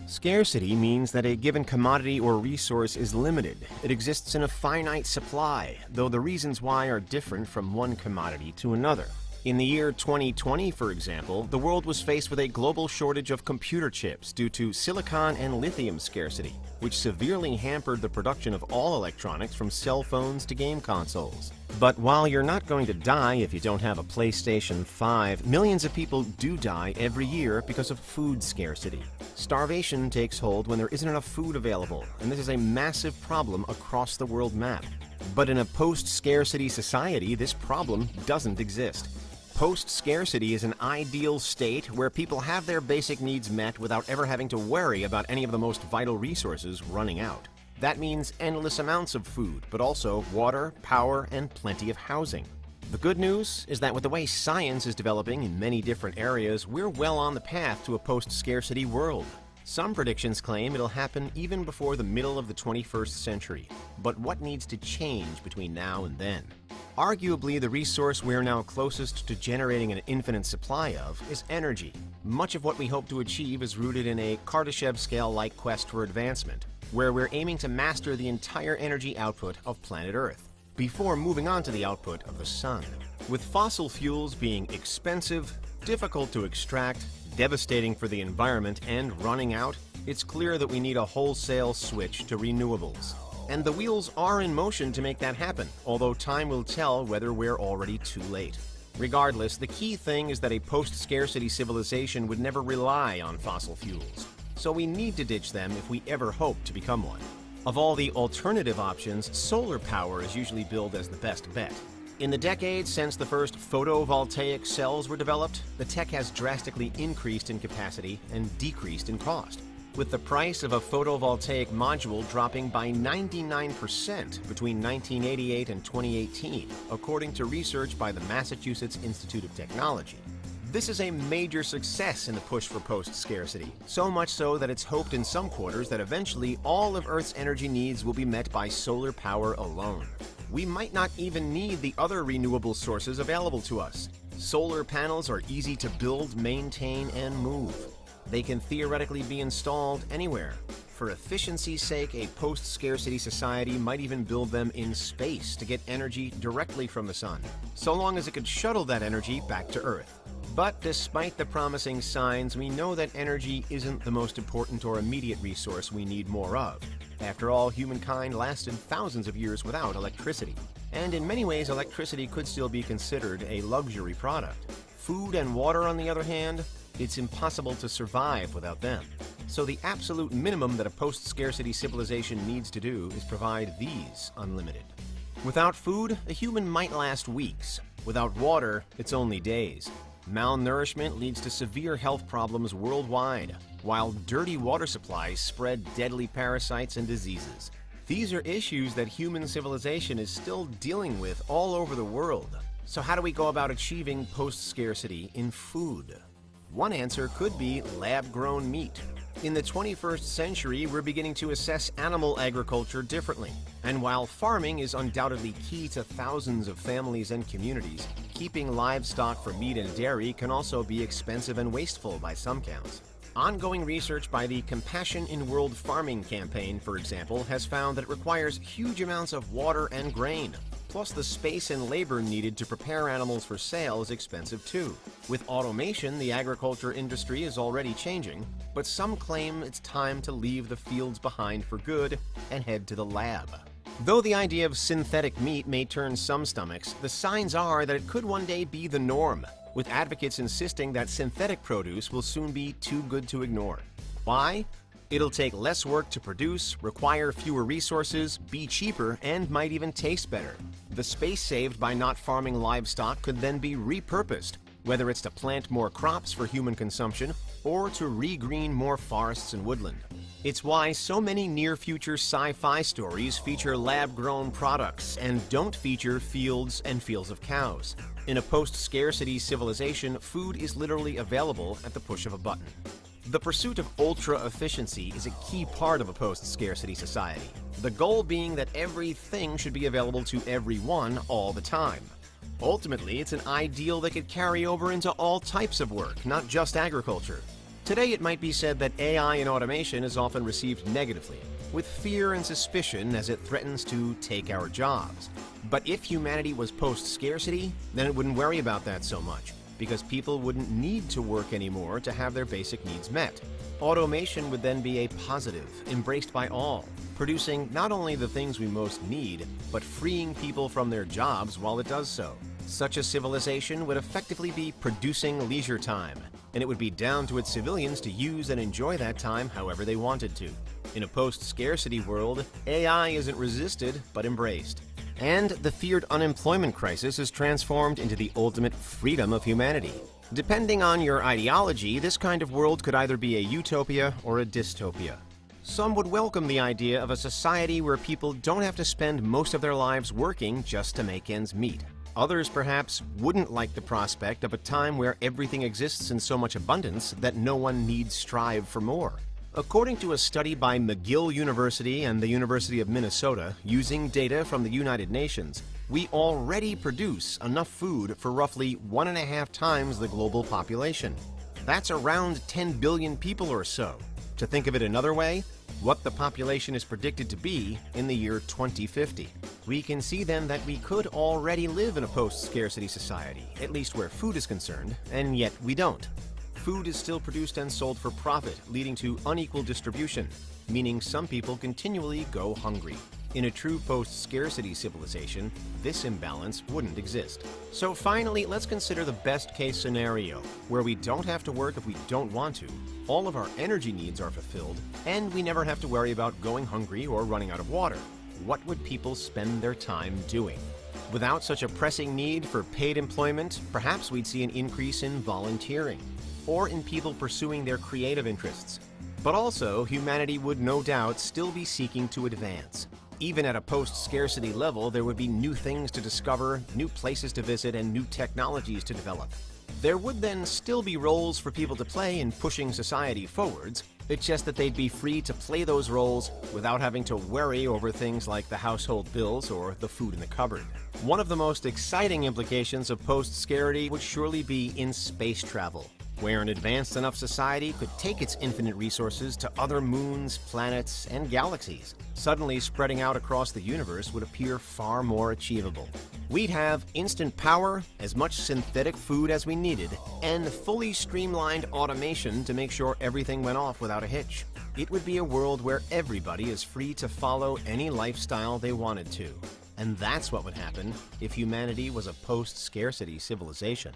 Scarcity means that a given commodity or resource is limited. It exists in a finite supply, though the reasons why are different from one commodity to another. In the year 2020, for example, the world was faced with a global shortage of computer chips due to silicon and lithium scarcity, which severely hampered the production of all electronics from cell phones to game consoles. But while you're not going to die if you don't have a PlayStation 5, millions of people do die every year because of food scarcity. Starvation takes hold when there isn't enough food available, and this is a massive problem across the world map. But in a post-scarcity society, this problem doesn't exist. Post-scarcity is an ideal state where people have their basic needs met without ever having to worry about any of the most vital resources running out. That means endless amounts of food, but also water, power, and plenty of housing. The good news is that with the way science is developing in many different areas, we're well on the path to a post-scarcity world. Some predictions claim it'll happen even before the middle of the 21st century. But what needs to change between now and then? Arguably, the resource we're now closest to generating an infinite supply of is energy. Much of what we hope to achieve is rooted in a Kardashev scale-like quest for advancement, where we're aiming to master the entire energy output of planet Earth, before moving on to the output of the Sun. With fossil fuels being expensive, difficult to extract, devastating for the environment, and running out, it's clear that we need a wholesale switch to renewables. And the wheels are in motion to make that happen, although time will tell whether we're already too late. Regardless, the key thing is that a post-scarcity civilization would never rely on fossil fuels. So we need to ditch them if we ever hope to become one. Of all the alternative options, solar power is usually billed as the best bet. In the decades since the first photovoltaic cells were developed, the tech has drastically increased in capacity and decreased in cost, with the price of a photovoltaic module dropping by 99% between 1988 and 2018, according to research by the Massachusetts Institute of Technology. This is a major success in the push for post-scarcity, so much so that it's hoped in some quarters that eventually all of Earth's energy needs will be met by solar power alone. We might not even need the other renewable sources available to us. Solar panels are easy to build, maintain, and move. They can theoretically be installed anywhere. For efficiency's sake, a post-scarcity society might even build them in space to get energy directly from the sun, so long as it could shuttle that energy back to Earth. But despite the promising signs, we know that energy isn't the most important or immediate resource we need more of. After all, humankind lasted thousands of years without electricity. And in many ways, electricity could still be considered a luxury product. Food and water, on the other hand, it's impossible to survive without them. So the absolute minimum that a post-scarcity civilization needs to do is provide these unlimited. Without food, a human might last weeks. Without water, it's only days. Malnourishment leads to severe health problems worldwide, while dirty water supplies spread deadly parasites and diseases. These are issues that human civilization is still dealing with all over the world. So how do we go about achieving post-scarcity in food? One answer could be lab-grown meat. In the 21st century, we're beginning to assess animal agriculture differently. And while farming is undoubtedly key to thousands of families and communities, keeping livestock for meat and dairy can also be expensive and wasteful by some counts. Ongoing research by the Compassion in World Farming campaign, for example, has found that it requires huge amounts of water and grain. Plus, the space and labor needed to prepare animals for sale is expensive too. With automation, the agriculture industry is already changing, but some claim it's time to leave the fields behind for good and head to the lab. Though the idea of synthetic meat may turn some stomachs, the signs are that it could one day be the norm, with advocates insisting that synthetic produce will soon be too good to ignore. Why? It'll take less work to produce, require fewer resources, be cheaper, and might even taste better. The space saved by not farming livestock could then be repurposed, whether it's to plant more crops for human consumption or to regreen more forests and woodland. It's why so many near-future sci-fi stories feature lab-grown products and don't feature fields and fields of cows. In a post-scarcity civilization, food is literally available at the push of a button. The pursuit of ultra-efficiency is a key part of a post-scarcity society, the goal being that everything should be available to everyone all the time. Ultimately, it's an ideal that could carry over into all types of work, not just agriculture. Today it might be said that AI and automation is often received negatively, with fear and suspicion as it threatens to take our jobs. But if humanity was post-scarcity, then it wouldn't worry about that so much, because people wouldn't need to work anymore to have their basic needs met. Automation would then be a positive, embraced by all, producing not only the things we most need, but freeing people from their jobs while it does so. Such a civilization would effectively be producing leisure time, and it would be down to its civilians to use and enjoy that time however they wanted to. In a post-scarcity world, AI isn't resisted, but embraced. And the feared unemployment crisis is transformed into the ultimate freedom of humanity. Depending on your ideology, this kind of world could either be a utopia or a dystopia. Some would welcome the idea of a society where people don't have to spend most of their lives working just to make ends meet. Others, perhaps, wouldn't like the prospect of a time where everything exists in so much abundance that no one needs strive for more. According to a study by McGill University and the University of Minnesota, using data from the United Nations, we already produce enough food for roughly 1.5 times the global population. That's around 10 billion people or so. To think of it another way, what the population is predicted to be in the year 2050. We can see then that we could already live in a post-scarcity society, at least where food is concerned, and yet we don't. Food is still produced and sold for profit, leading to unequal distribution, meaning some people continually go hungry. In a true post-scarcity civilization, this imbalance wouldn't exist. So finally, let's consider the best-case scenario, where we don't have to work if we don't want to, all of our energy needs are fulfilled, and we never have to worry about going hungry or running out of water. What would people spend their time doing? Without such a pressing need for paid employment, perhaps we'd see an increase in volunteering, or in people pursuing their creative interests. But also, humanity would no doubt still be seeking to advance. Even at a post-scarcity level, there would be new things to discover, new places to visit, and new technologies to develop. There would then still be roles for people to play in pushing society forwards. It's just that they'd be free to play those roles without having to worry over things like the household bills or the food in the cupboard. One of the most exciting implications of post-scarcity would surely be in space travel, where an advanced enough society could take its infinite resources to other moons, planets, and galaxies. Suddenly spreading out across the universe would appear far more achievable. We'd have instant power, as much synthetic food as we needed, and fully streamlined automation to make sure everything went off without a hitch. It would be a world where everybody is free to follow any lifestyle they wanted to. And that's what would happen if humanity was a post-scarcity civilization.